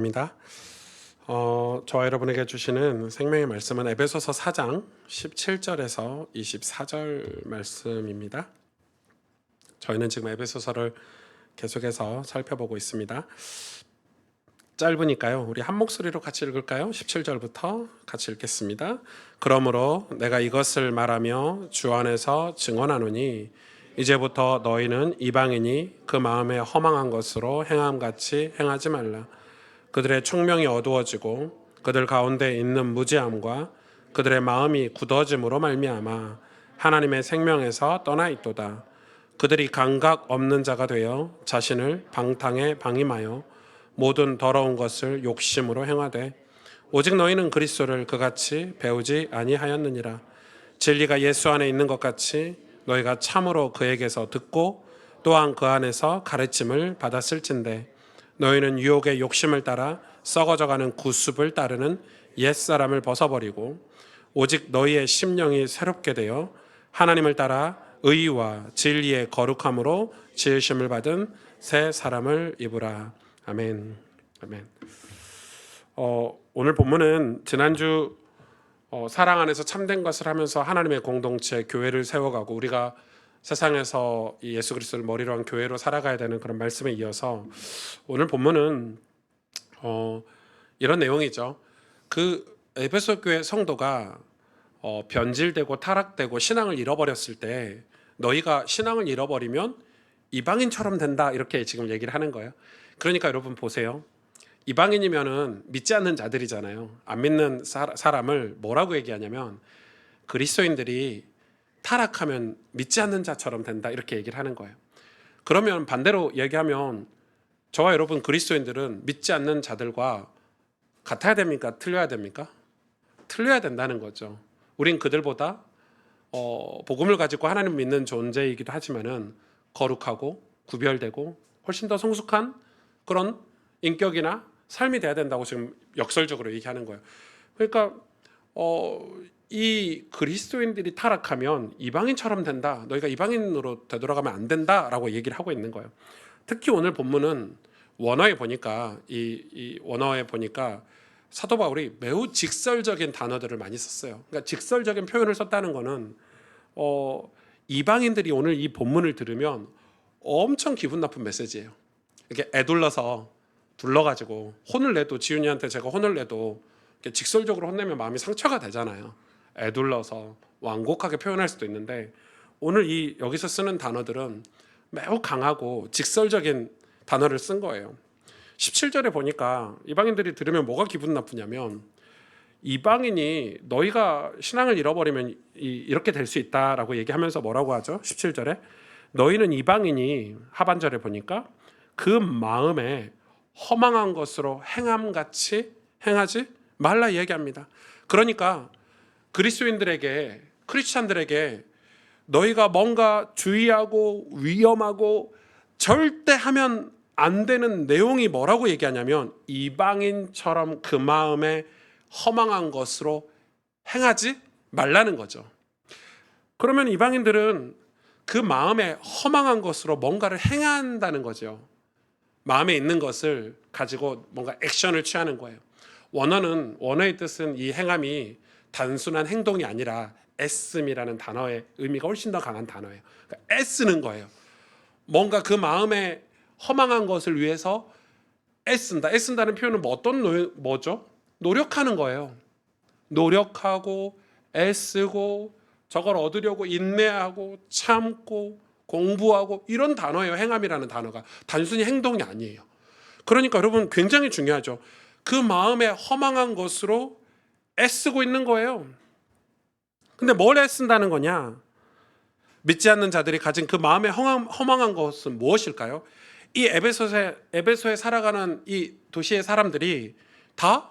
입니다. 저와 여러분에게 주시는 생명의 말씀은 에베소서 4장 17절에서 24절 말씀입니다. 저희는 지금 에베소서를 계속해서 살펴보고 있습니다. 짧으니까요. 우리 한 목소리로 같이 읽을까요? 17절부터 같이 읽겠습니다. 그러므로 내가 이것을 말하며 주 안에서 증언하노니 이제부터 너희는 이방인이 그 마음에 허망한 것으로 행함같이 행하지 말라. 그들의 총명이 어두워지고 그들 가운데 있는 무지함과 그들의 마음이 굳어짐으로 말미암아 하나님의 생명에서 떠나 있도다. 그들이 감각 없는 자가 되어 자신을 방탕에 방임하여 모든 더러운 것을 욕심으로 행하되 오직 너희는 그리스도를 그같이 배우지 아니하였느니라. 진리가 예수 안에 있는 것 같이 너희가 참으로 그에게서 듣고 또한 그 안에서 가르침을 받았을진대 너희는 유혹의 욕심을 따라 썩어져가는 구습을 따르는 옛사람을 벗어버리고 오직 너희의 심령이 새롭게 되어 하나님을 따라 의와 진리의 거룩함으로 지으심을 받은 새 사람을 입으라. 아멘. 아멘. 오늘 본문은 지난주 사랑 안에서 참된 것을 하면서 하나님의 공동체 교회를 세워가고 우리가 세상에서 이 예수 그리스도를 머리로 한 교회로 살아가야 되는 그런 말씀에 이어서 오늘 본문은 이런 내용이죠. 그 에베소 교회 성도가 변질되고 타락되고 신앙을 잃어버렸을 때 너희가 신앙을 잃어버리면 이방인처럼 된다 이렇게 지금 얘기를 하는 거예요. 그러니까 여러분 보세요. 이방인이면은 믿지 않는 자들이잖아요. 안 믿는 사람을 뭐라고 얘기하냐면 그리스도인들이 타락하면 믿지 않는 자처럼 된다 이렇게 얘기를 하는 거예요. 그러면 반대로 얘기하면 저와 여러분 그리스도인들은 믿지 않는 자들과 같아야 됩니까? 틀려야 됩니까? 틀려야 된다는 거죠. 우린 그들보다 복음을 가지고 하나님 믿는 존재이기도 하지만은 거룩하고 구별되고 훨씬 더 성숙한 그런 인격이나 삶이 돼야 된다고 지금 역설적으로 얘기하는 거예요. 그러니까 이 그리스도인들이 타락하면 이방인처럼 된다. 너희가 이방인으로 되돌아가면 안 된다라고 얘기를 하고 있는 거예요. 특히 오늘 본문은 원어에 보니까 이 원어에 보니까 사도 바울이 매우 직설적인 단어들을 많이 썼어요. 그러니까 직설적인 표현을 썼다는 거는 이방인들이 오늘 이 본문을 들으면 엄청 기분 나쁜 메시지예요. 이렇게 애둘러서 둘러가지고 혼을 내도 지훈이한테 제가 혼을 내도 직설적으로 혼내면 마음이 상처가 되잖아요. 애둘러서 완곡하게 표현할 수도 있는데 오늘 여기서 쓰는 단어들은 매우 강하고 직설적인 단어를 쓴 거예요. 17절에 보니까 이방인들이 들으면 뭐가 기분 나쁘냐면 이방인이 너희가 신앙을 잃어버리면 이렇게 될 수 있다라고 얘기하면서 뭐라고 하죠? 17절에 너희는 이방인이 하반절에 보니까 그 마음에 허망한 것으로 행함같이 행하지 말라 얘기합니다. 그러니까 그리스도인들에게 크리스찬들에게 너희가 뭔가 주의하고 위험하고 절대 하면 안 되는 내용이 뭐라고 얘기하냐면 이방인처럼 그 마음에 허망한 것으로 행하지 말라는 거죠. 그러면 이방인들은 그 마음에 허망한 것으로 뭔가를 행한다는 거죠. 마음에 있는 것을 가지고 뭔가 액션을 취하는 거예요. 원어의 뜻은 이 행함이 단순한 행동이 아니라 애씀이라는 단어의 의미가 훨씬 더 강한 단어예요. 그러니까 애쓰는 거예요. 뭔가 그 마음에 허망한 것을 위해서 애쓴다. 애쓴다는 표현은 뭐죠? 노력하는 거예요. 노력하고 애쓰고 저걸 얻으려고 인내하고 참고 공부하고 이런 단어예요. 행함이라는 단어가 단순히 행동이 아니에요. 그러니까 여러분 굉장히 중요하죠. 그 마음에 허망한 것으로 애쓰고 있는 거예요. 근데 뭘 애쓴다는 거냐? 믿지 않는 자들이 가진 그 마음에 허망한 것은 무엇일까요? 이 에베소에 살아가는 이 도시의 사람들이 다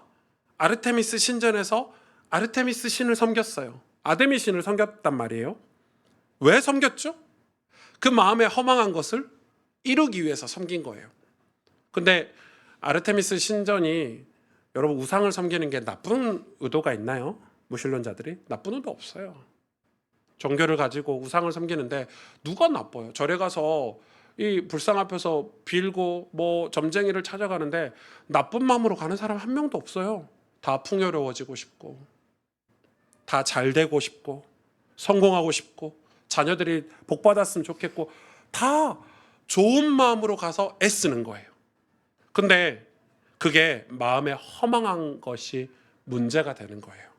아르테미스 신전에서 아르테미스 신을 섬겼어요. 아데미 신을 섬겼단 말이에요. 왜 섬겼죠? 그 마음에 허망한 것을 이루기 위해서 섬긴 거예요. 근데 아르테미스 신전이 여러분 우상을 섬기는 게 나쁜 의도가 있나요? 무신론자들이 나쁜 의도 없어요. 종교를 가지고 우상을 섬기는데 누가 나빠요? 절에 가서 이 불상 앞에서 빌고 뭐 점쟁이를 찾아가는데 나쁜 마음으로 가는 사람 한 명도 없어요. 다 풍요로워지고 싶고, 다 잘 되고 싶고, 성공하고 싶고, 자녀들이 복 받았으면 좋겠고, 다 좋은 마음으로 가서 애쓰는 거예요. 근데 그게 마음에 허망한 것이 문제가 되는 거예요.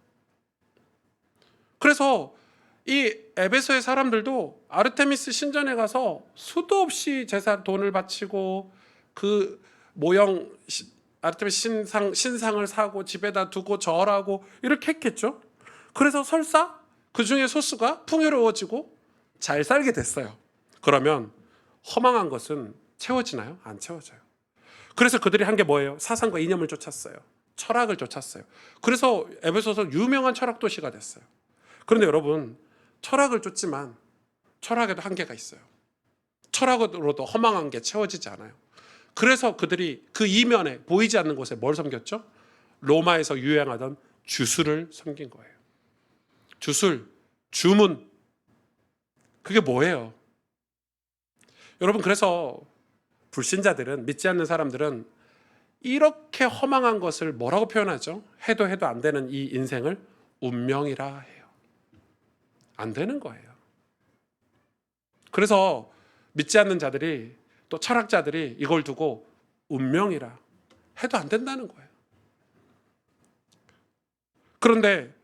그래서 이 에베소의 사람들도 아르테미스 신전에 가서 수도 없이 제사 돈을 바치고 그 모형 아르테미스 신상을 사고 집에다 두고 절하고 이렇게 했겠죠. 그래서 설사 그 중에 소수가 풍요로워지고 잘 살게 됐어요. 그러면 허망한 것은 채워지나요? 안 채워져요. 그래서 그들이 한 게 뭐예요? 사상과 이념을 쫓았어요. 철학을 쫓았어요. 그래서 에베소서 유명한 철학 도시가 됐어요. 그런데 여러분, 철학을 쫓지만 철학에도 한계가 있어요. 철학으로도 허망한 게 채워지지 않아요. 그래서 그들이 그 이면에 보이지 않는 곳에 뭘 섬겼죠? 로마에서 유행하던 주술을 섬긴 거예요. 주술, 주문. 그게 뭐예요? 여러분, 그래서 불신자들은, 믿지 않는 사람들은 이렇게 허망한 것을 뭐라고 표현하죠? 해도 안 되는 이 인생을 운명이라 해요. 안 되는 거예요. 그래서 믿지 않는 자들이, 또 철학자들이 이걸 두고 운명이라 해도 안 된다는 거예요. 그런데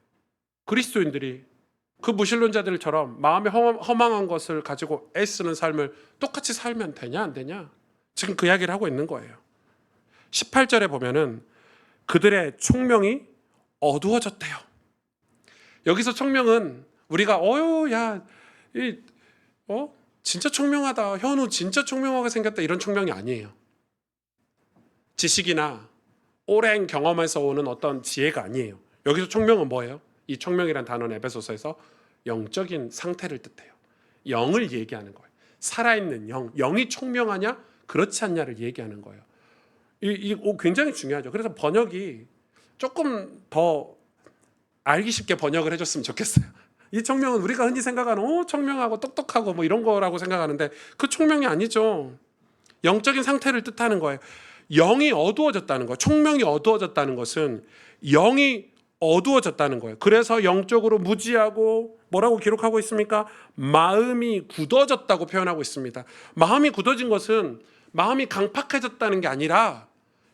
그리스도인들이 그 무신론자들처럼 마음에 허망한 것을 가지고 애쓰는 삶을 똑같이 살면 되냐 안 되냐? 지금 그 이야기를 하고 있는 거예요. 18절에 보면은 그들의 총명이 어두워졌대요. 여기서 총명은 우리가 진짜 총명하다, 현우 진짜 총명하게 생겼다, 이런 총명이 아니에요. 지식이나 오랜 경험에서 오는 어떤 지혜가 아니에요. 여기서 총명은 뭐예요? 이 총명이란 단어는 에베소서에서 영적인 상태를 뜻해요. 영을 얘기하는 거예요. 살아있는 영이 총명하냐 그렇지 않냐를 얘기하는 거예요. 굉장히 중요하죠. 그래서 번역이 조금 더 알기 쉽게 번역을 해줬으면 좋겠어요. 이 총명은 우리가 흔히 생각하는 총명하고 똑똑하고 뭐 이런 거라고 생각하는데 그 총명이 아니죠. 영적인 상태를 뜻하는 거예요. 영이 어두워졌다는 거예요. 총명이 어두워졌다는 것은 영이 어두워졌다는 거예요. 그래서 영적으로 무지하고 뭐라고 기록하고 있습니까? 마음이 굳어졌다고 표현하고 있습니다. 마음이 굳어진 것은 마음이 강팍해졌다는 게 아니라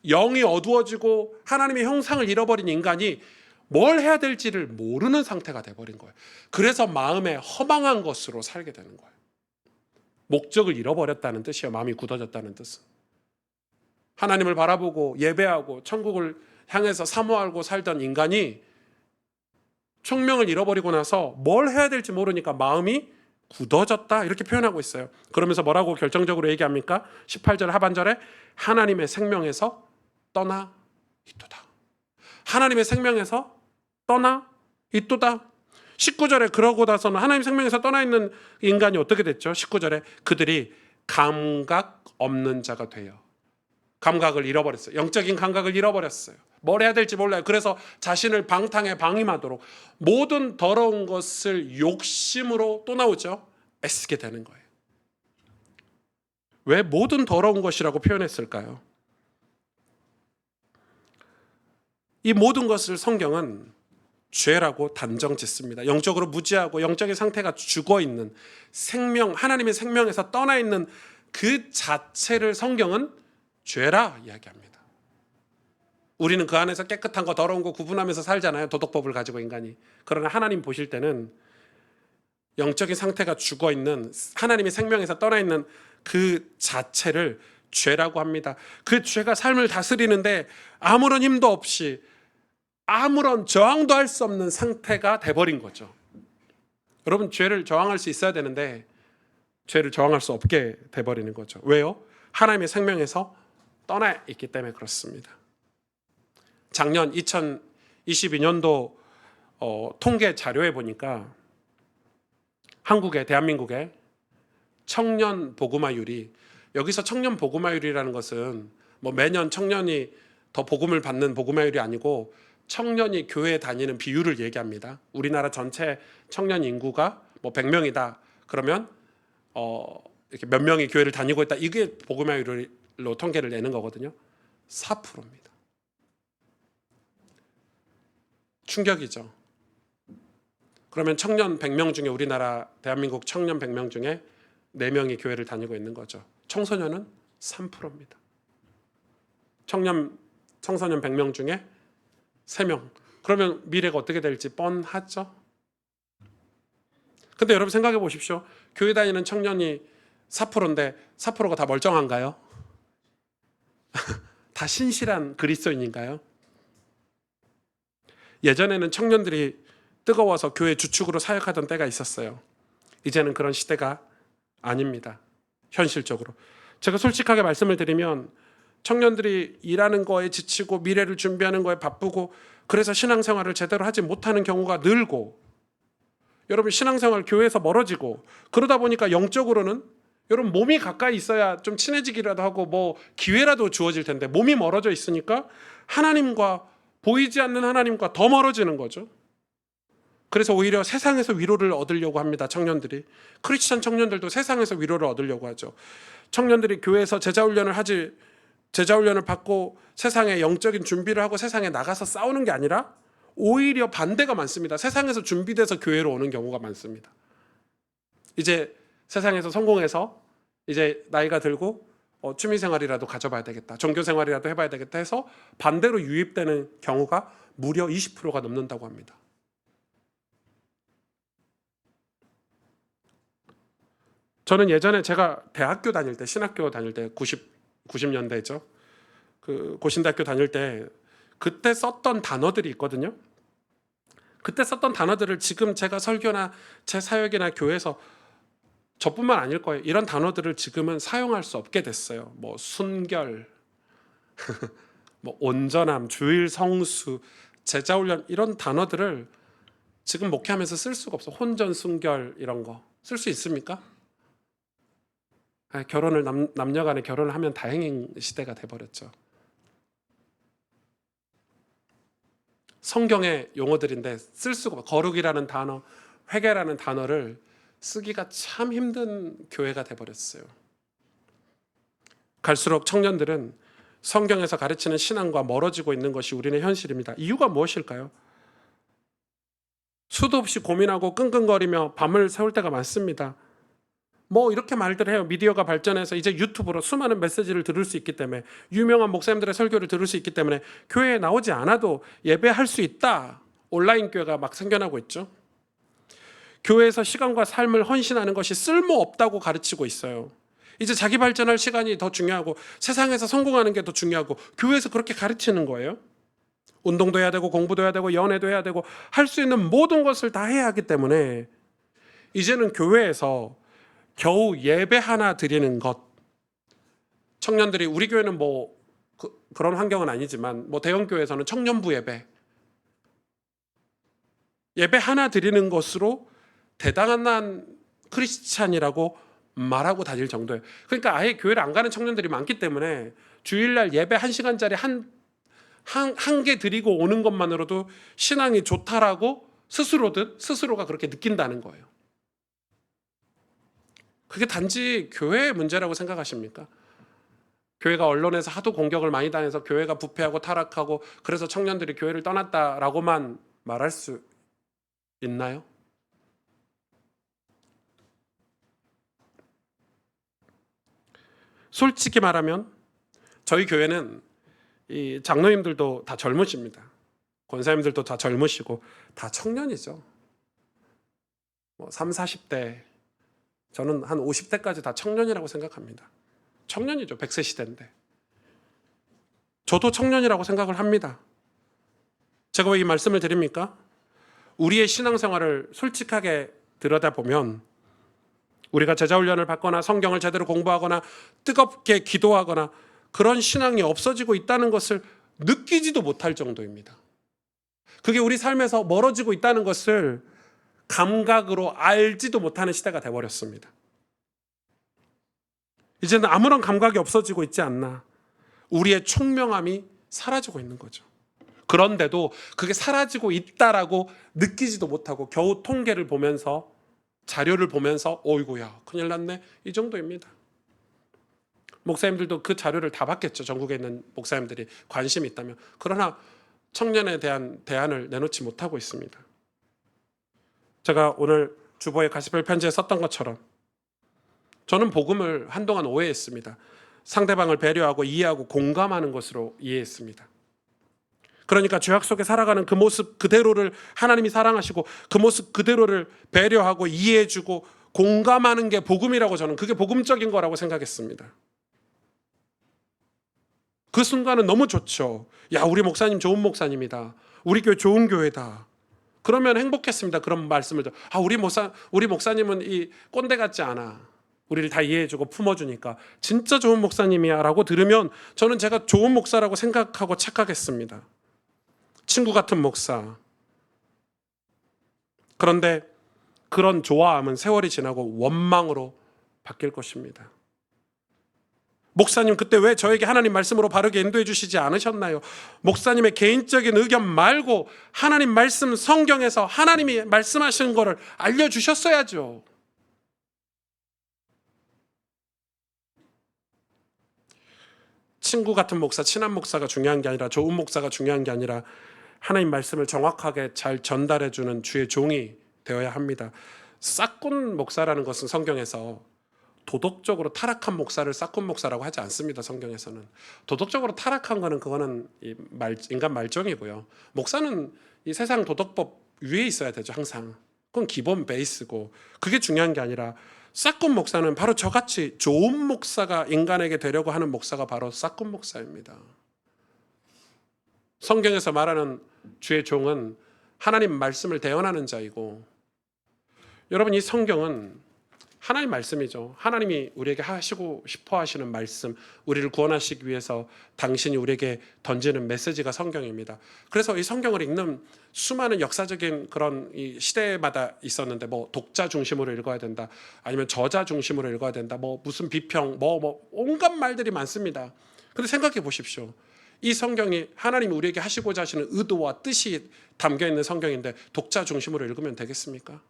영이 어두워지고 하나님의 형상을 잃어버린 인간이 뭘 해야 될지를 모르는 상태가 돼버린 거예요. 그래서 마음에 허망한 것으로 살게 되는 거예요. 목적을 잃어버렸다는 뜻이에요. 마음이 굳어졌다는 뜻은. 하나님을 바라보고 예배하고 천국을 향해서 사모하고 살던 인간이 총명을 잃어버리고 나서 뭘 해야 될지 모르니까 마음이 굳어졌다 이렇게 표현하고 있어요. 그러면서 뭐라고 결정적으로 얘기합니까? 18절 하반절에 하나님의 생명에서 떠나 있도다. 하나님의 생명에서 떠나 있도다. 19절에 그러고 나서는 하나님 생명에서 떠나 있는 인간이 어떻게 됐죠? 19절에 그들이 감각 없는 자가 돼요. 감각을 잃어버렸어요. 영적인 감각을 잃어버렸어요. 뭘 해야 될지 몰라요. 그래서 자신을 방탕에 방임하도록 모든 더러운 것을 욕심으로 또 나오죠. 애쓰게 되는 거예요. 왜 모든 더러운 것이라고 표현했을까요? 이 모든 것을 성경은 죄라고 단정 짓습니다. 영적으로 무지하고 영적인 상태가 죽어있는 생명, 하나님의 생명에서 떠나 있는 그 자체를 성경은 죄라 이야기합니다. 우리는 그 안에서 깨끗한 거 더러운 거 구분하면서 살잖아요. 도덕법을 가지고 인간이. 그러나 하나님 보실 때는 영적인 상태가 죽어있는 하나님의 생명에서 떠나 있는 그 자체를 죄라고 합니다. 그 죄가 삶을 다스리는데 아무런 힘도 없이 아무런 저항도 할 수 없는 상태가 돼버린 거죠. 여러분, 죄를 저항할 수 있어야 되는데 죄를 저항할 수 없게 돼버리는 거죠. 왜요? 하나님의 생명에서 떠나 있기 때문에 그렇습니다. 작년 2022년도 통계 자료에 보니까 대한민국의 청년 복음화율이, 여기서 청년 복음화율이라는 것은 뭐 매년 청년이 더 복음을 받는 복음화율이 아니고 청년이 교회에 다니는 비율을 얘기합니다. 우리나라 전체 청년 인구가 뭐 100명이다. 그러면 이렇게 몇 명이 교회를 다니고 있다. 이게 복음의 의로 통계를 내는 거거든요. 4%입니다. 충격이죠. 그러면 청년 100명 중에 우리나라 대한민국 청년 100명 중에 4명이 교회를 다니고 있는 거죠. 청소년은 3%입니다. 청소년 100명 중에 3명. 그러면 미래가 어떻게 될지 뻔하죠. 근데 여러분 생각해 보십시오. 교회 다니는 청년이 4%인데 4%가 다 멀쩡한가요? 다 신실한 그리스도인인가요? 예전에는 청년들이 뜨거워서 교회 주축으로 사역하던 때가 있었어요. 이제는 그런 시대가 아닙니다. 현실적으로. 제가 솔직하게 말씀을 드리면 청년들이 일하는 거에 지치고 미래를 준비하는 거에 바쁘고 그래서 신앙생활을 제대로 하지 못하는 경우가 늘고 여러분 신앙생활 교회에서 멀어지고 그러다 보니까 영적으로는 여러분 몸이 가까이 있어야 좀 친해지기라도 하고 뭐 기회라도 주어질 텐데 몸이 멀어져 있으니까 하나님과 보이지 않는 하나님과 더 멀어지는 거죠. 그래서 오히려 세상에서 위로를 얻으려고 합니다. 청년들이. 크리스천 청년들도 세상에서 위로를 얻으려고 하죠. 청년들이 교회에서 제자훈련을 받고 세상에 영적인 준비를 하고 세상에 나가서 싸우는 게 아니라 오히려 반대가 많습니다. 세상에서 준비돼서 교회로 오는 경우가 많습니다. 이제 세상에서 성공해서 이제 나이가 들고 취미생활이라도 가져봐야 되겠다. 종교생활이라도 해봐야 되겠다 해서 반대로 유입되는 경우가 무려 20%가 넘는다고 합니다. 저는 예전에 제가 대학교 다닐 때 신학교 다닐 때 90년대죠. 그 고신대학교 다닐 때 그때 썼던 단어들이 있거든요. 그때 썼던 단어들을 지금 제가 설교나 제 사역이나 교회에서 저뿐만 아닐 거예요. 이런 단어들을 지금은 사용할 수 없게 됐어요. 뭐 순결, 뭐 온전함, 주일 성수, 제자훈련 이런 단어들을 지금 목회하면서 쓸 수가 없어. 혼전 순결 이런 거 쓸 수 있습니까? 결혼을 남녀간에 결혼을 하면 다행인 시대가 돼버렸죠. 성경의 용어들인데 쓸 수가 없어. 거룩이라는 단어, 회개라는 단어를 쓰기가 참 힘든 교회가 돼버렸어요. 갈수록 청년들은 성경에서 가르치는 신앙과 멀어지고 있는 것이 우리의 현실입니다. 이유가 무엇일까요? 수도 없이 고민하고 끙끙거리며 밤을 새울 때가 많습니다. 뭐 이렇게 말들 해요. 미디어가 발전해서 이제 유튜브로 수많은 메시지를 들을 수 있기 때문에 유명한 목사님들의 설교를 들을 수 있기 때문에 교회에 나오지 않아도 예배할 수 있다. 온라인 교회가 막 생겨나고 있죠. 교회에서 시간과 삶을 헌신하는 것이 쓸모없다고 가르치고 있어요. 이제 자기 발전할 시간이 더 중요하고 세상에서 성공하는 게 더 중요하고 교회에서 그렇게 가르치는 거예요. 운동도 해야 되고 공부도 해야 되고 연애도 해야 되고 할 수 있는 모든 것을 다 해야 하기 때문에 이제는 교회에서 겨우 예배 하나 드리는 것, 청년들이 우리 교회는 뭐 그런 환경은 아니지만 뭐 대형 교회에서는 청년부 예배 하나 드리는 것으로 대단한 크리스찬이라고 말하고 다닐 정도예요. 그러니까 아예 교회를 안 가는 청년들이 많기 때문에 주일날 예배 1시간짜리 한 개 드리고 오는 것만으로도 신앙이 좋다라고 스스로가 그렇게 느낀다는 거예요. 그게 단지 교회의 문제라고 생각하십니까? 교회가 언론에서 하도 공격을 많이 당해서 교회가 부패하고 타락하고 그래서 청년들이 교회를 떠났다라고만 말할 수 있나요? 솔직히 말하면 저희 교회는 이 장로님들도 다 젊으십니다. 권사님들도 다 젊으시고 다 청년이죠. 뭐 30, 40대 저는 한 50대까지 다 청년이라고 생각합니다. 청년이죠. 100세 시대인데. 저도 청년이라고 생각을 합니다. 제가 왜 이 말씀을 드립니까? 우리의 신앙생활을 솔직하게 들여다보면 우리가 제자훈련을 받거나 성경을 제대로 공부하거나 뜨겁게 기도하거나 그런 신앙이 없어지고 있다는 것을 느끼지도 못할 정도입니다. 그게 우리 삶에서 멀어지고 있다는 것을 감각으로 알지도 못하는 시대가 돼버렸습니다. 이제는 아무런 감각이 없어지고 있지 않나. 우리의 총명함이 사라지고 있는 거죠. 그런데도 그게 사라지고 있다라고 느끼지도 못하고 겨우 통계를 보면서 자료를 보면서 어이구야 큰일 났네 이 정도입니다. 목사님들도 그 자료를 다 봤겠죠. 전국에 있는 목사님들이 관심이 있다면. 그러나 청년에 대한 대안을 내놓지 못하고 있습니다. 제가 오늘 주보에 가시별 편지에 썼던 것처럼 저는 복음을 한동안 오해했습니다. 상대방을 배려하고 이해하고 공감하는 것으로 이해했습니다. 그러니까 죄악 속에 살아가는 그 모습 그대로를 하나님이 사랑하시고 그 모습 그대로를 배려하고 이해해주고 공감하는 게 복음이라고 저는 그게 복음적인 거라고 생각했습니다. 그 순간은 너무 좋죠. 야, 우리 목사님 좋은 목사님이다. 우리 교회 좋은 교회다. 그러면 행복했습니다. 그런 말씀을 우리 목사님은 이 꼰대 같지 않아. 우리를 다 이해해주고 품어주니까 진짜 좋은 목사님이야라고 들으면 저는 제가 좋은 목사라고 생각하고 착각했습니다. 친구 같은 목사. 그런데 그런 좋아함은 세월이 지나고 원망으로 바뀔 것입니다. 목사님 그때 왜 저에게 하나님 말씀으로 바르게 인도해 주시지 않으셨나요? 목사님의 개인적인 의견 말고 하나님 말씀 성경에서 하나님이 말씀하시는 거를 알려주셨어야죠. 친구 같은 목사, 친한 목사가 중요한 게 아니라 좋은 목사가 중요한 게 아니라 하나님 말씀을 정확하게 잘 전달해 주는 주의 종이 되어야 합니다. 싹군 목사라는 것은 성경에서 도덕적으로 타락한 목사를 싹군 목사라고 하지 않습니다. 성경에서는 도덕적으로 타락한 거는 그거는 인간 말종이고요. 목사는 이 세상 도덕법 위에 있어야 되죠. 항상 그건 기본 베이스고 그게 중요한 게 아니라 싹군 목사는 바로 저같이 좋은 목사가 인간에게 되려고 하는 목사가 바로 싹군 목사입니다. 성경에서 말하는 주의 종은 하나님 말씀을 대언하는 자이고 여러분 이 성경은 하나님 말씀이죠. 하나님이 우리에게 하시고 싶어 하시는 말씀, 우리를 구원하시기 위해서 당신이 우리에게 던지는 메시지가 성경입니다. 그래서 이 성경을 읽는 수많은 역사적인 그런 이 시대마다 있었는데 뭐 독자 중심으로 읽어야 된다. 아니면 저자 중심으로 읽어야 된다. 뭐 무슨 비평, 온갖 말들이 많습니다. 근데 생각해 보십시오. 이 성경이 하나님이 우리에게 하시고자 하시는 의도와 뜻이 담겨 있는 성경인데 독자 중심으로 읽으면 되겠습니까?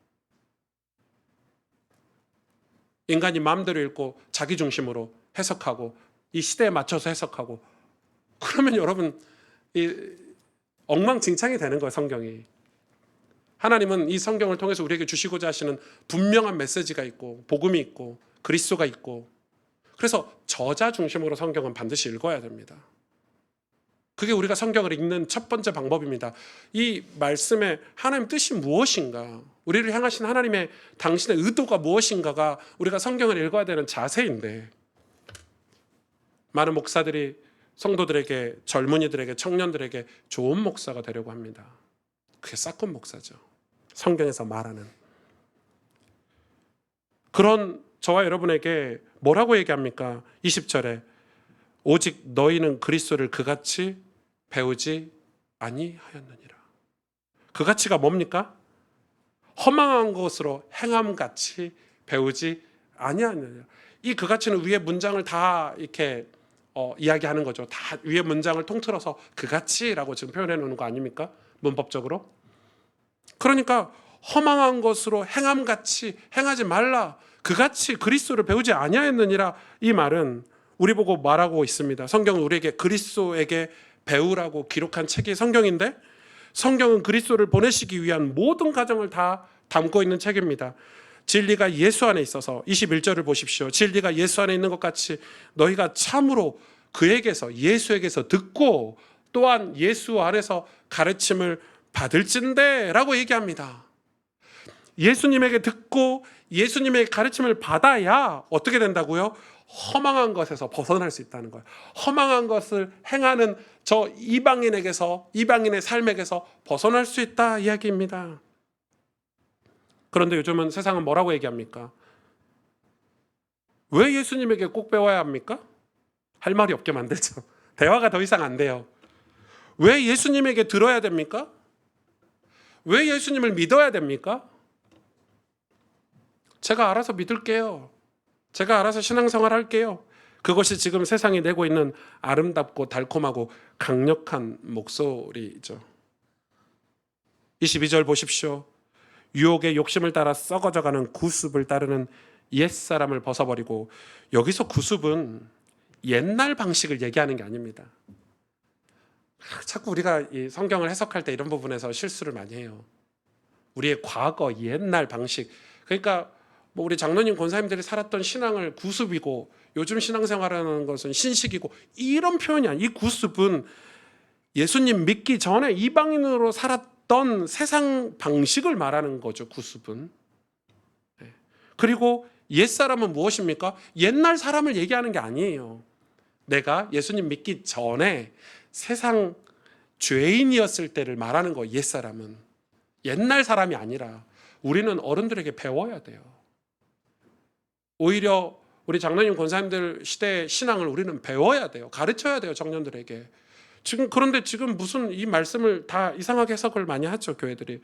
인간이 마음대로 읽고 자기 중심으로 해석하고 이 시대에 맞춰서 해석하고 그러면 여러분 이 엉망진창이 되는 거예요. 성경이. 하나님은 이 성경을 통해서 우리에게 주시고자 하시는 분명한 메시지가 있고 복음이 있고 그리스도가 있고 그래서 저자 중심으로 성경은 반드시 읽어야 됩니다. 그게 우리가 성경을 읽는 첫 번째 방법입니다. 이 말씀의 하나님 뜻이 무엇인가, 우리를 향하신 하나님의 당신의 의도가 무엇인가가 우리가 성경을 읽어야 되는 자세인데 많은 목사들이 성도들에게, 젊은이들에게, 청년들에게 좋은 목사가 되려고 합니다. 그게 싹군 목사죠. 성경에서 말하는. 그런 저와 여러분에게 뭐라고 얘기합니까? 20절에 오직 너희는 그리스도를 그같이 배우지 아니하였느니라. 그같이가 뭡니까? 허망한 것으로 행함같이 배우지 아니하느니라. 이 그같이는 위에 문장을 다 이렇게 이야기하는 거죠. 다 위에 문장을 통틀어서 그같이라고 지금 표현해 놓는 거 아닙니까? 문법적으로. 그러니까 허망한 것으로 행함같이 행하지 말라. 그같이 그리스도를 배우지 아니하였느니라. 이 말은 우리 보고 말하고 있습니다. 성경은 우리에게 그리스도에게 배우라고 기록한 책이 성경인데 성경은 그리스도를 보내시기 위한 모든 과정을 다 담고 있는 책입니다. 진리가 예수 안에 있어서 21절을 보십시오. 진리가 예수 안에 있는 것 같이 너희가 참으로 그에게서 예수에게서 듣고 또한 예수 안에서 가르침을 받을진대 라고 얘기합니다. 예수님에게 듣고 예수님의 가르침을 받아야 어떻게 된다고요? 허망한 것에서 벗어날 수 있다는 거예요. 허망한 것을 행하는 저 이방인의 삶에게서 벗어날 수 있다 이야기입니다. 그런데 요즘은 세상은 뭐라고 얘기합니까? 왜 예수님에게 꼭 배워야 합니까? 할 말이 없게 만들죠. 대화가 더 이상 안 돼요. 왜 예수님에게 들어야 됩니까? 왜 예수님을 믿어야 됩니까? 제가 알아서 믿을게요. 제가 알아서 신앙생활 할게요. 그것이 지금 세상이 내고 있는 아름답고 달콤하고 강력한 목소리죠. 22절 보십시오. 유혹의 욕심을 따라 썩어져가는 구습을 따르는 옛사람을 벗어버리고, 여기서 구습은 옛날 방식을 얘기하는 게 아닙니다. 자꾸 우리가 이 성경을 해석할 때 이런 부분에서 실수를 많이 해요. 우리의 과거 옛날 방식, 그러니까 뭐 우리 장로님 권사님들이 살았던 신앙을 구습이고 요즘 신앙생활하는 것은 신식이고, 이런 표현이 아니에요. 이 구습은 예수님 믿기 전에 이방인으로 살았던 세상 방식을 말하는 거죠. 구습은. 그리고 옛사람은 무엇입니까? 옛날 사람을 얘기하는 게 아니에요. 내가 예수님 믿기 전에 세상 죄인이었을 때를 말하는 거. 옛사람은 옛날 사람이 아니라 우리는 어른들에게 배워야 돼요. 오히려 우리 장로님 권사님들 시대의 신앙을 우리는 배워야 돼요. 가르쳐야 돼요, 청년들에게. 그런데 지금 무슨 이 말씀을 다 이상하게 해석을 많이 하죠, 교회들이.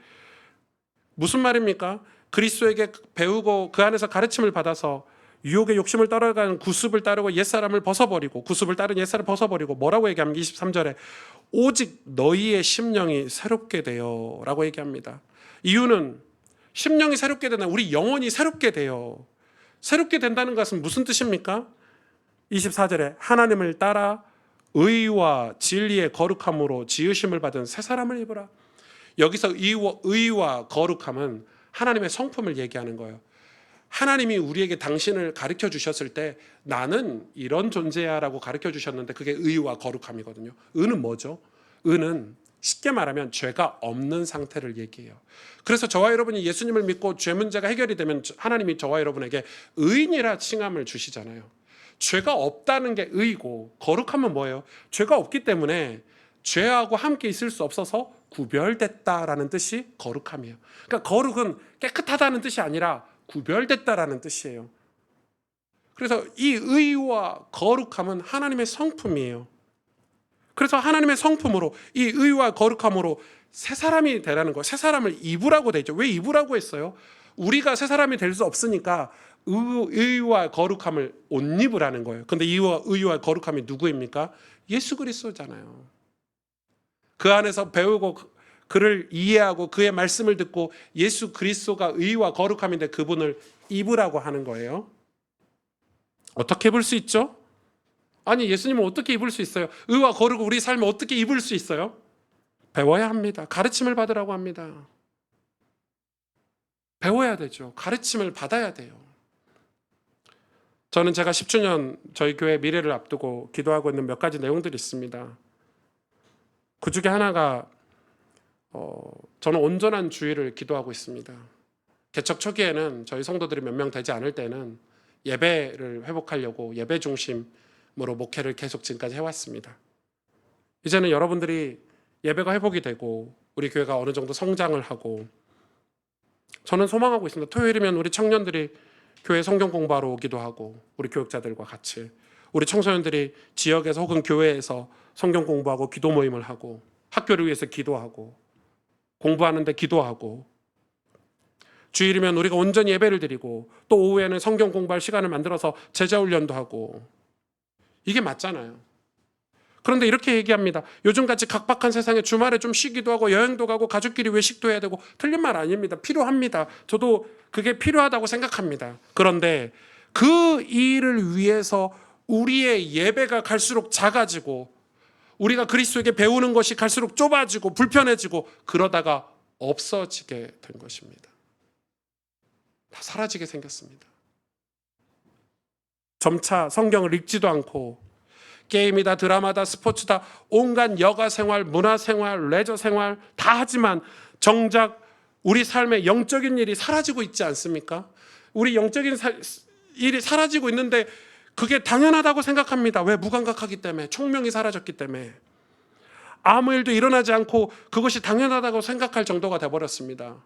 무슨 말입니까? 그리스도에게 배우고 그 안에서 가르침을 받아서 유혹의 욕심을 따라가는 구습을 따르고 옛사람을 벗어버리고, 구습을 따른 옛사람을 벗어버리고, 뭐라고 얘기합니까? 23절에 오직 너희의 심령이 새롭게 되어 라고 얘기합니다. 이유는 심령이 새롭게 되나, 우리 영혼이 새롭게 돼요. 새롭게 된다는 것은 무슨 뜻입니까? 24절에 하나님을 따라 의와 진리의 거룩함으로 지으심을 받은 새 사람을 입으라. 여기서 의와 거룩함은 하나님의 성품을 얘기하는 거예요. 하나님이 우리에게 당신을 가르쳐 주셨을 때 나는 이런 존재야 라고 가르쳐 주셨는데, 그게 의와 거룩함이거든요. 의는 뭐죠? 의는 쉽게 말하면 죄가 없는 상태를 얘기해요. 그래서 저와 여러분이 예수님을 믿고 죄 문제가 해결이 되면 하나님이 저와 여러분에게 의인이라 칭함을 주시잖아요. 죄가 없다는 게 의고, 거룩함은 뭐예요? 죄가 없기 때문에 죄하고 함께 있을 수 없어서 구별됐다라는 뜻이 거룩함이에요. 그러니까 거룩은 깨끗하다는 뜻이 아니라 구별됐다라는 뜻이에요. 그래서 이 의와 거룩함은 하나님의 성품이에요. 그래서 하나님의 성품으로, 이 의와 거룩함으로 새 사람이 되라는 거예요. 새 사람을 입으라고 돼 있죠. 왜 입으라고 했어요? 우리가 새 사람이 될 수 없으니까 의와 거룩함을 옷 입으라는 거예요. 근데 의와 거룩함이 누구입니까? 예수 그리스도잖아요. 그 안에서 배우고 그를 이해하고 그의 말씀을 듣고 예수 그리스도가 의와 거룩함인데 그분을 입으라고 하는 거예요. 어떻게 입을 수 있죠? 아니, 예수님은 어떻게 입을 수 있어요? 의와 거룩을 우리 삶에 어떻게 입을 수 있어요? 배워야 합니다. 가르침을 받으라고 합니다. 배워야 되죠. 가르침을 받아야 돼요. 저는 제가 10주년 저희 교회 미래를 앞두고 기도하고 있는 몇 가지 내용들이 있습니다. 그 중에 하나가 저는 온전한 주의를 기도하고 있습니다. 개척 초기에는 저희 성도들이 몇 명 되지 않을 때는 예배를 회복하려고 예배 중심으로 목회를 계속 지금까지 해왔습니다. 이제는 여러분들이 예배가 회복이 되고 우리 교회가 어느 정도 성장을 하고, 저는 소망하고 있습니다. 토요일이면 우리 청년들이 교회 성경 공부하러 오기도 하고, 우리 교육자들과 같이 우리 청소년들이 지역에서 혹은 교회에서 성경 공부하고 기도 모임을 하고, 학교를 위해서 기도하고, 공부하는데 기도하고, 주일이면 우리가 온전히 예배를 드리고, 또 오후에는 성경 공부할 시간을 만들어서 제자훈련도 하고, 이게 맞잖아요. 그런데 이렇게 얘기합니다. 요즘같이 각박한 세상에 주말에 좀 쉬기도 하고 여행도 가고 가족끼리 외식도 해야 되고, 틀린 말 아닙니다. 필요합니다. 저도 그게 필요하다고 생각합니다. 그런데 그 일을 위해서 우리의 예배가 갈수록 작아지고, 우리가 그리스도에게 배우는 것이 갈수록 좁아지고 불편해지고, 그러다가 없어지게 된 것입니다. 다 사라지게 생겼습니다. 점차 성경을 읽지도 않고, 게임이다, 드라마다, 스포츠다, 온갖 여가생활, 문화생활, 레저생활 다 하지만 정작 우리 삶의 영적인 일이 사라지고 있지 않습니까? 우리 영적인 일이 사라지고 있는데 그게 당연하다고 생각합니다. 왜? 무감각하기 때문에, 총명이 사라졌기 때문에. 아무 일도 일어나지 않고 그것이 당연하다고 생각할 정도가 돼버렸습니다.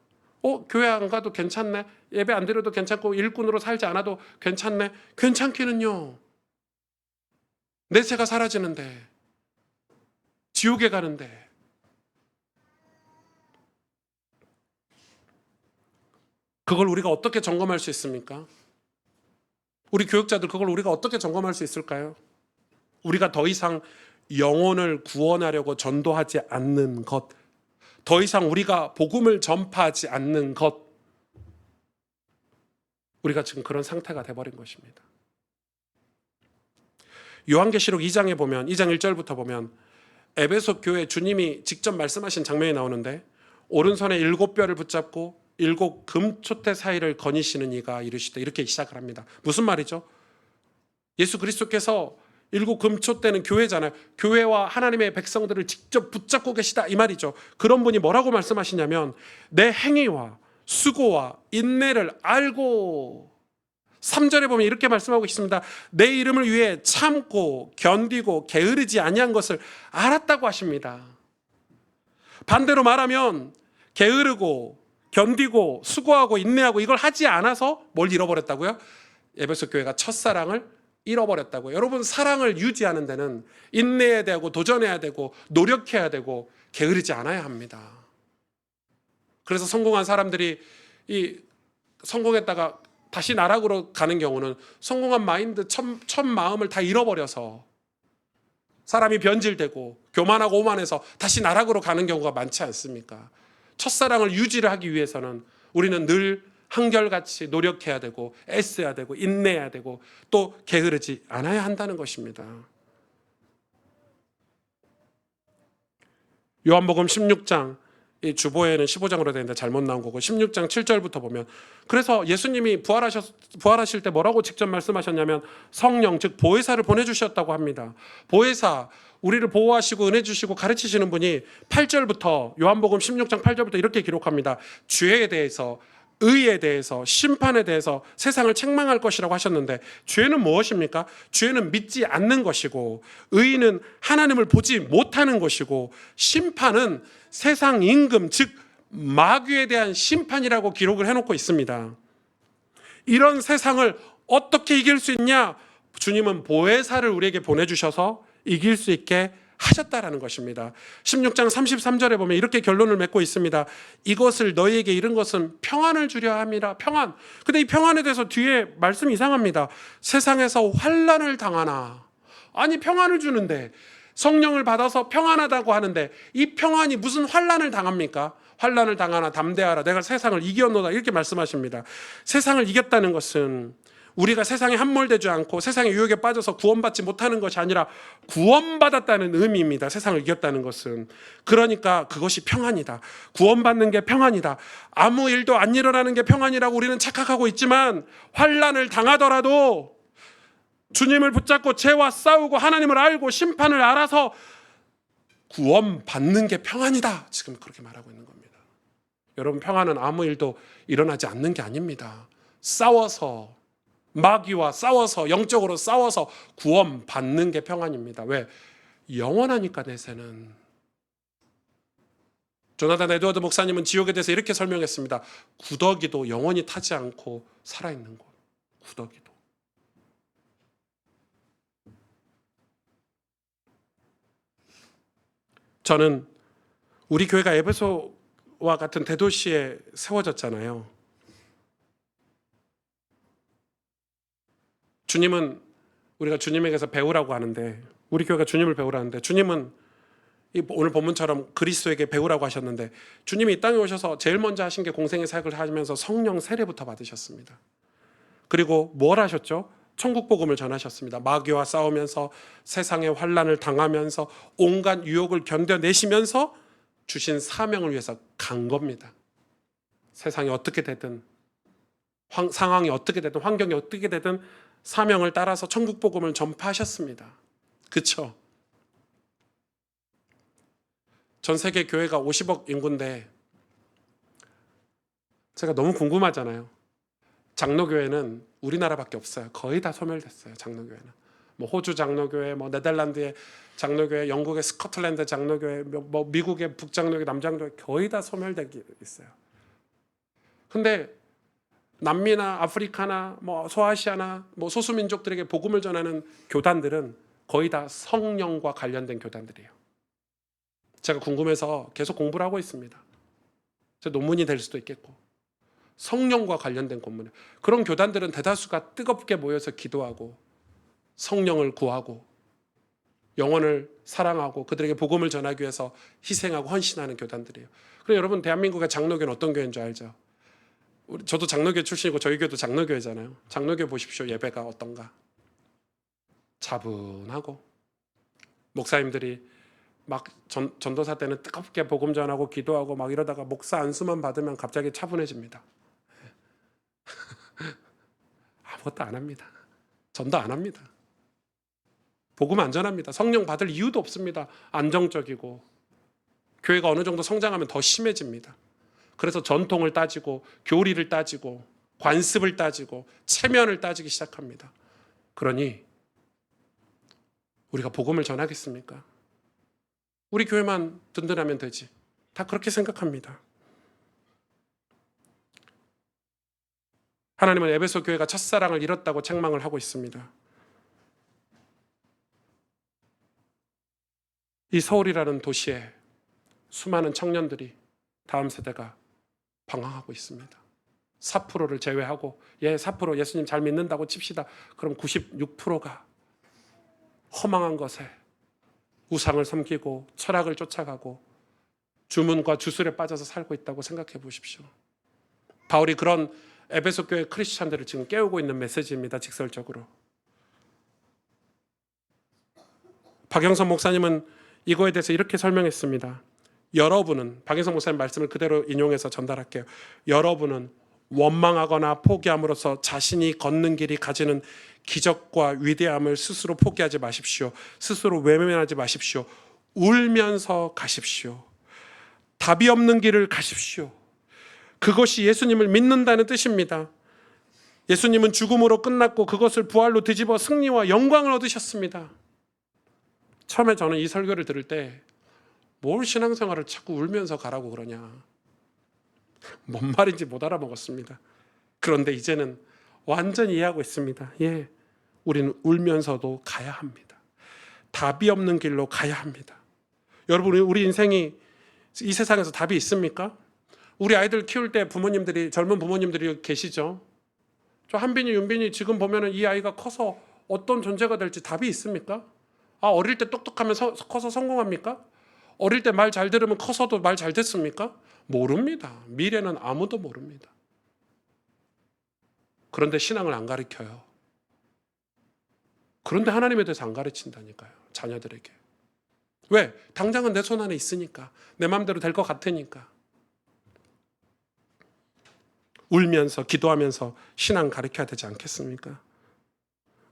교회 안 가도 괜찮네, 예배 안 드려도 괜찮고, 일꾼으로 살지 않아도 괜찮네. 괜찮기는요, 내세가 사라지는데, 지옥에 가는데. 그걸 우리가 어떻게 점검할 수 있습니까? 우리 교육자들, 그걸 우리가 어떻게 점검할 수 있을까요? 우리가 더 이상 영혼을 구원하려고 전도하지 않는 것, 더 이상 우리가 복음을 전파하지 않는 것, 우리가 지금 그런 상태가 돼버린 것입니다. 요한계시록 2장에 보면 2장 1절부터 보면 에베소 교회 주님이 직접 말씀하신 장면이 나오는데 오른손에 7뼈를 붙잡고 7 금촛대 사이를 거니시는 이가 이르시되 이렇게 시작을 합니다. 무슨 말이죠? 예수 그리스도께서 7 금촛대는 교회잖아요. 교회와 하나님의 백성들을 직접 붙잡고 계시다 이 말이죠. 그런 분이 뭐라고 말씀하시냐면 내 행위와 수고와 인내를 알고 3절에 보면 이렇게 말씀하고 있습니다. 내 이름을 위해 참고 견디고 게으르지 아니한 것을 알았다고 하십니다. 반대로 말하면 게으르고 견디고 수고하고 인내하고 이걸 하지 않아서 뭘 잃어버렸다고요? 에베소 교회가 첫사랑을 잃어버렸다고요. 여러분 사랑을 유지하는 데는 인내해야 되고 도전해야 되고 노력해야 되고 게으르지 않아야 합니다. 그래서 성공한 사람들이 성공했다가 다시 나락으로 가는 경우는 성공한 마인드, 첫 마음을 다 잃어버려서 사람이 변질되고 교만하고 오만해서 다시 나락으로 가는 경우가 많지 않습니까? 첫사랑을 유지를 하기 위해서는 우리는 늘 한결같이 노력해야 되고 애써야 되고 인내해야 되고 또 게으르지 않아야 한다는 것입니다. 요한복음 16장 이 주보에는 15장으로 되는데 잘못 나온 거고 16장 7절부터 보면 그래서 예수님이 부활하실 때 뭐라고 직접 말씀하셨냐면 성령 즉 보혜사를 보내주셨다고 합니다. 보혜사 우리를 보호하시고 은혜 주시고 가르치시는 분이 8절부터 요한복음 16장 8절부터 이렇게 기록합니다. 죄에 대해서 의에 대해서 심판에 대해서 세상을 책망할 것이라고 하셨는데 죄는 무엇입니까? 죄는 믿지 않는 것이고 의는 하나님을 보지 못하는 것이고 심판은 세상 임금 즉 마귀에 대한 심판이라고 기록을 해놓고 있습니다. 이런 세상을 어떻게 이길 수 있냐? 주님은 보혜사를 우리에게 보내주셔서 이길 수 있게 하셨다라는 것입니다. 16장 33절에 보면 이렇게 결론을 맺고 있습니다. 이것을 너희에게 이른 것은 평안을 주려 함이라. 평안. 근데 이 평안에 대해서 뒤에 말씀이 이상합니다. 세상에서 환난을 당하나. 아니 평안을 주는데 성령을 받아서 평안하다고 하는데 이 평안이 무슨 환난을 당합니까? 환난을 당하나 담대하라. 내가 세상을 이겼노다. 이렇게 말씀하십니다. 세상을 이겼다는 것은 우리가 세상에 함몰되지 않고 세상의 유혹에 빠져서 구원받지 못하는 것이 아니라 구원받았다는 의미입니다. 세상을 이겼다는 것은. 그러니까 그것이 평안이다. 구원받는 게 평안이다. 아무 일도 안 일어나는 게 평안이라고 우리는 착각하고 있지만 환난을 당하더라도 주님을 붙잡고 죄와 싸우고 하나님을 알고 심판을 알아서 구원받는 게 평안이다. 지금 그렇게 말하고 있는 겁니다. 여러분 평안은 아무 일도 일어나지 않는 게 아닙니다. 싸워서 마귀와 싸워서 영적으로 싸워서 구원받는 게 평안입니다. 왜? 영원하니까 내세는. 조나단 에드워드 목사님은 지옥에 대해서 이렇게 설명했습니다. 구더기도 영원히 타지 않고 살아있는 곳. 구더기도. 저는 우리 교회가 에베소와 같은 대도시에 세워졌잖아요. 주님은 우리가 주님에게서 배우라고 하는데 우리 교회가 주님을 배우라는데 주님은 오늘 본문처럼 그리스도에게 배우라고 하셨는데 주님이 이 땅에 오셔서 제일 먼저 하신 게 공생의 사역을 하시면서 성령 세례부터 받으셨습니다. 그리고 뭘 하셨죠? 천국 복음을 전하셨습니다. 마귀와 싸우면서 세상의 환난을 당하면서 온갖 유혹을 견뎌내시면서 주신 사명을 위해서 간 겁니다. 세상이 어떻게 되든 상황이 어떻게 되든 환경이 어떻게 되든 사명을 따라서 천국 복음을 전파하셨습니다. 그렇죠? 전 세계 교회가 50억 인구인데 제가 너무 궁금하잖아요. 장로교회는 우리나라밖에 없어요. 거의 다 소멸됐어요. 장로교회는. 뭐 호주 장로교회, 뭐 네덜란드의 장로교회, 영국의 스코틀랜드 장로교회, 뭐 미국의 북장로교회, 남장로교회 거의 다 소멸되고 있어요. 근데 남미나 아프리카나 뭐 소아시아나 뭐 소수민족들에게 복음을 전하는 교단들은 거의 다 성령과 관련된 교단들이에요. 제가 궁금해서 계속 공부를 하고 있습니다. 제 논문이 될 수도 있겠고. 성령과 관련된 본문이에요. 그런 교단들은 대다수가 뜨겁게 모여서 기도하고 성령을 구하고 영혼을 사랑하고 그들에게 복음을 전하기 위해서 희생하고 헌신하는 교단들이에요. 그럼 여러분 대한민국의 장로교는 어떤 교회인 줄 알죠? 저도 장로교 출신이고 저희 교도 장로교회잖아요. 장로교 보십시오. 예배가 어떤가? 차분하고 목사님들이 막 전도사 때는 뜨겁게 복음 전하고 기도하고 막 이러다가 목사 안수만 받으면 갑자기 차분해집니다. 아무것도 안 합니다. 전도 안 합니다. 복음 안 전합니다. 성령 받을 이유도 없습니다. 안정적이고 교회가 어느 정도 성장하면 더 심해집니다. 그래서 전통을 따지고 교리를 따지고 관습을 따지고 체면을 따지기 시작합니다. 그러니 우리가 복음을 전하겠습니까? 우리 교회만 든든하면 되지. 다 그렇게 생각합니다. 하나님은 에베소 교회가 첫사랑을 잃었다고 책망을 하고 있습니다. 이 서울이라는 도시에 수많은 청년들이 다음 세대가 방황하고 있습니다. 4%를 제외하고 4% 예수님 잘 믿는다고 칩시다. 그럼 96%가 허망한 것에 우상을 섬기고 철학을 쫓아가고 주문과 주술에 빠져서 살고 있다고 생각해 보십시오. 바울이 그런 에베소 교회 크리스찬들을 지금 깨우고 있는 메시지입니다. 직설적으로. 박영선 목사님은 이거에 대해서 이렇게 설명했습니다. 여러분은, 박영선 목사님 말씀을 그대로 인용해서 전달할게요. 여러분은 원망하거나 포기함으로써 자신이 걷는 길이 가지는 기적과 위대함을 스스로 포기하지 마십시오. 스스로 외면하지 마십시오. 울면서 가십시오. 답이 없는 길을 가십시오. 그것이 예수님을 믿는다는 뜻입니다. 예수님은 죽음으로 끝났고 그것을 부활로 뒤집어 승리와 영광을 얻으셨습니다. 처음에 저는 이 설교를 들을 때 뭘 신앙생활을 자꾸 울면서 가라고 그러냐. 뭔 말인지 못 알아먹었습니다. 그런데 이제는 완전히 이해하고 있습니다. 우리는 울면서도 가야 합니다. 답이 없는 길로 가야 합니다. 여러분, 우리 인생이 이 세상에서 답이 있습니까? 우리 아이들 키울 때 부모님들이, 젊은 부모님들이 계시죠? 저 한빈이, 윤빈이 지금 보면은 이 아이가 커서 어떤 존재가 될지 답이 있습니까? 어릴 때 똑똑하면 커서 성공합니까? 어릴 때 말 잘 들으면 커서도 말 잘 됐습니까? 모릅니다. 미래는 아무도 모릅니다. 그런데 신앙을 안 가르쳐요. 그런데 하나님에 대해서 안 가르친다니까요. 자녀들에게. 왜? 당장은 내 손 안에 있으니까. 내 마음대로 될 것 같으니까. 울면서 기도하면서 신앙 가르쳐야 되지 않겠습니까?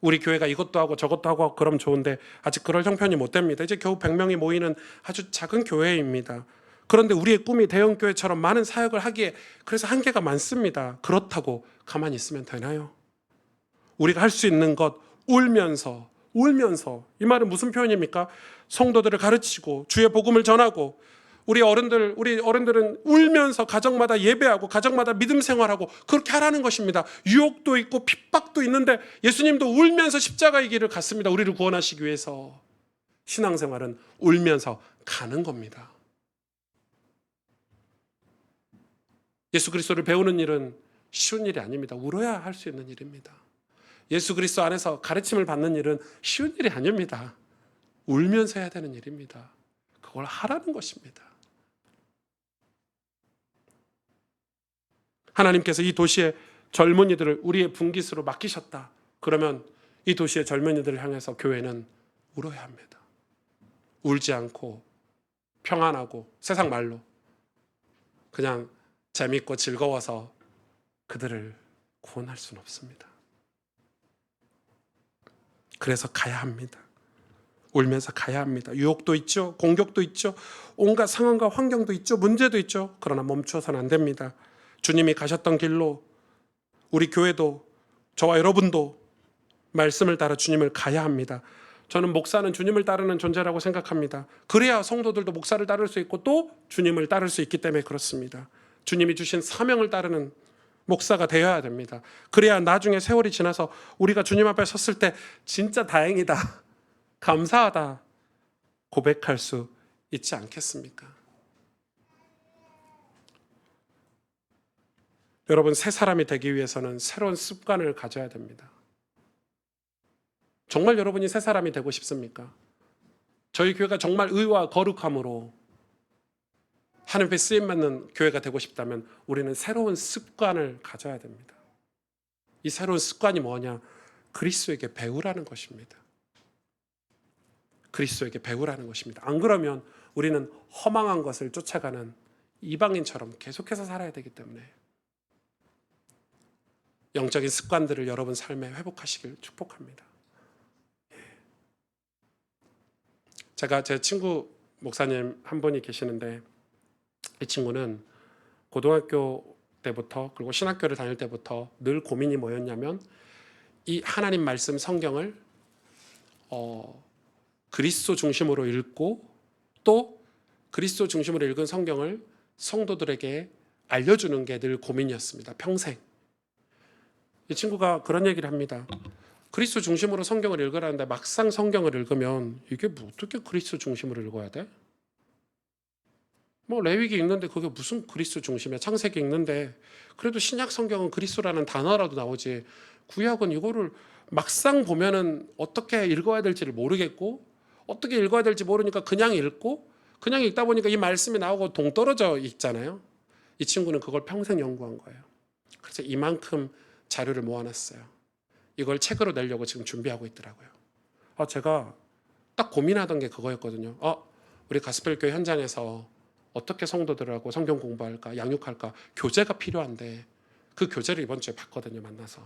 우리 교회가 이것도 하고 저것도 하고 그럼 좋은데 아직 그럴 형편이 못 됩니다. 이제 겨우 100명이 모이는 아주 작은 교회입니다. 그런데 우리의 꿈이 대형 교회처럼 많은 사역을 하기에 그래서 한계가 많습니다. 그렇다고 가만히 있으면 되나요? 우리가 할 수 있는 것 울면서 이 말은 무슨 표현입니까? 성도들을 가르치고 주의 복음을 전하고 우리 어른들은 울면서 가정마다 예배하고 가정마다 믿음 생활하고 그렇게 하라는 것입니다. 유혹도 있고 핍박도 있는데 예수님도 울면서 십자가의 길을 갔습니다. 우리를 구원하시기 위해서. 신앙생활은 울면서 가는 겁니다. 예수 그리스도를 배우는 일은 쉬운 일이 아닙니다. 울어야 할 수 있는 일입니다. 예수 그리스도 안에서 가르침을 받는 일은 쉬운 일이 아닙니다. 울면서 해야 되는 일입니다. 그걸 하라는 것입니다. 하나님께서 이 도시의 젊은이들을 우리의 분깃으로 맡기셨다. 그러면 이 도시의 젊은이들을 향해서 교회는 울어야 합니다. 울지 않고 평안하고 세상 말로 그냥 재밌고 즐거워서 그들을 구원할 수는 없습니다. 그래서 가야 합니다. 울면서 가야 합니다. 유혹도 있죠. 공격도 있죠. 온갖 상황과 환경도 있죠. 문제도 있죠. 그러나 멈춰서는 안 됩니다. 주님이 가셨던 길로 우리 교회도 저와 여러분도 말씀을 따라 주님을 가야 합니다. 저는 목사는 주님을 따르는 존재라고 생각합니다. 그래야 성도들도 목사를 따를 수 있고 또 주님을 따를 수 있기 때문에 그렇습니다. 주님이 주신 사명을 따르는 목사가 되어야 됩니다. 그래야 나중에 세월이 지나서 우리가 주님 앞에 섰을 때 진짜 다행이다, 감사하다 고백할 수 있지 않겠습니까? 여러분, 새 사람이 되기 위해서는 새로운 습관을 가져야 됩니다. 정말 여러분이 새 사람이 되고 싶습니까? 저희 교회가 정말 의와 거룩함으로 하나님 앞에 쓰임받는 교회가 되고 싶다면 우리는 새로운 습관을 가져야 됩니다. 이 새로운 습관이 뭐냐? 그리스도에게 배우라는 것입니다. 그리스도에게 배우라는 것입니다. 안 그러면 우리는 허망한 것을 쫓아가는 이방인처럼 계속해서 살아야 되기 때문에 영적인 습관들을 여러분 삶에 회복하시길 축복합니다. 제가 제 친구 목사님 한 분이 계시는데 이 친구는 고등학교 때부터 그리고 신학교를 다닐 때부터 늘 고민이 뭐였냐면 이 하나님 말씀 성경을 그리스도 중심으로 읽고 또 그리스도 중심으로 읽은 성경을 성도들에게 알려주는 게 늘 고민이었습니다. 평생. 이 친구가 그런 얘기를 합니다. 그리스도 중심으로 성경을 읽으라는데 막상 성경을 읽으면 이게 뭐 어떻게 그리스도 중심으로 읽어야 돼? 뭐 레위기 읽는데 그게 무슨 그리스도 중심이야? 창세기 읽는데 그래도 신약 성경은 그리스도라는 단어라도 나오지 구약은 이거를 막상 보면은 어떻게 읽어야 될지를 모르겠고 어떻게 읽어야 될지 모르니까 그냥 읽고 그냥 읽다 보니까 이 말씀이 나오고 동떨어져 있잖아요. 이 친구는 그걸 평생 연구한 거예요. 그래서 이만큼 자료를 모아놨어요. 이걸 책으로 내려고 지금 준비하고 있더라고요. 제가 딱 고민하던 게 그거였거든요. 우리 가스펠교회 현장에서 어떻게 성도들하고 성경 공부할까, 양육할까 교재가 필요한데 그 교재를 이번 주에 봤거든요. 만나서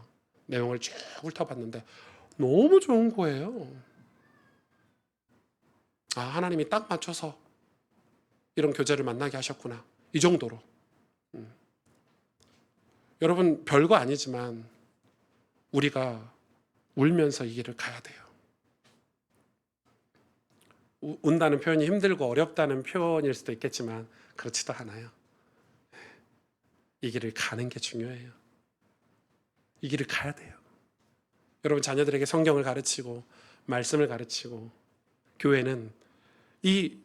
내용을 쭉 훑어봤는데 너무 좋은 거예요. 하나님이 딱 맞춰서 이런 교재를 만나게 하셨구나. 이 정도로. 여러분 별거 아니지만 우리가 울면서 이 길을 가야 돼요. 운다는 표현이 힘들고 어렵다는 표현일 수도 있겠지만 그렇지도 않아요. 이 길을 가는 게 중요해요. 이 길을 가야 돼요. 여러분 자녀들에게 성경을 가르치고 말씀을 가르치고 교회는 이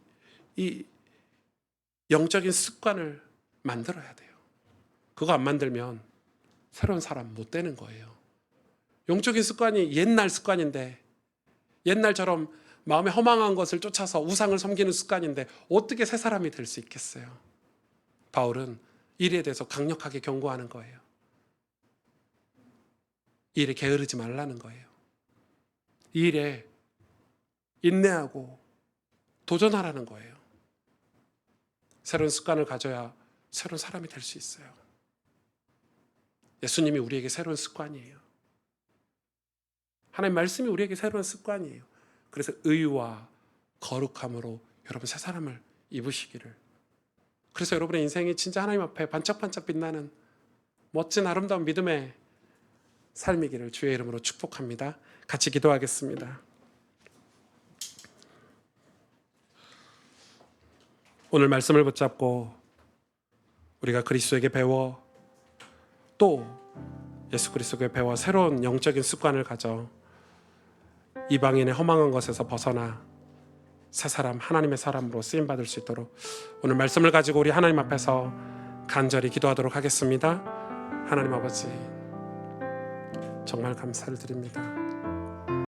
영적인 습관을 만들어야 돼요. 그거 안 만들면 새로운 사람 못 되는 거예요. 영적인 습관이 옛날 습관인데 옛날처럼 마음에 허망한 것을 쫓아서 우상을 섬기는 습관인데 어떻게 새 사람이 될 수 있겠어요? 바울은 이 일에 대해서 강력하게 경고하는 거예요. 이 일에 게으르지 말라는 거예요. 이 일에 인내하고 도전하라는 거예요. 새로운 습관을 가져야 새로운 사람이 될 수 있어요. 예수님이 우리에게 새로운 습관이에요. 하나님 말씀이 우리에게 새로운 습관이에요. 그래서 의와 거룩함으로 여러분 새 사람을 입으시기를. 그래서 여러분의 인생이 진짜 하나님 앞에 반짝반짝 빛나는 멋진 아름다운 믿음의 삶이기를 주의 이름으로 축복합니다. 같이 기도하겠습니다. 오늘 말씀을 붙잡고 우리가 그리스도에게 배워 또 예수 그리스도에게 배워 새로운 영적인 습관을 가져 이방인의 허망한 것에서 벗어나 새 사람 하나님의 사람으로 쓰임받을 수 있도록 오늘 말씀을 가지고 우리 하나님 앞에서 간절히 기도하도록 하겠습니다. 하나님 아버지 정말 감사를 드립니다.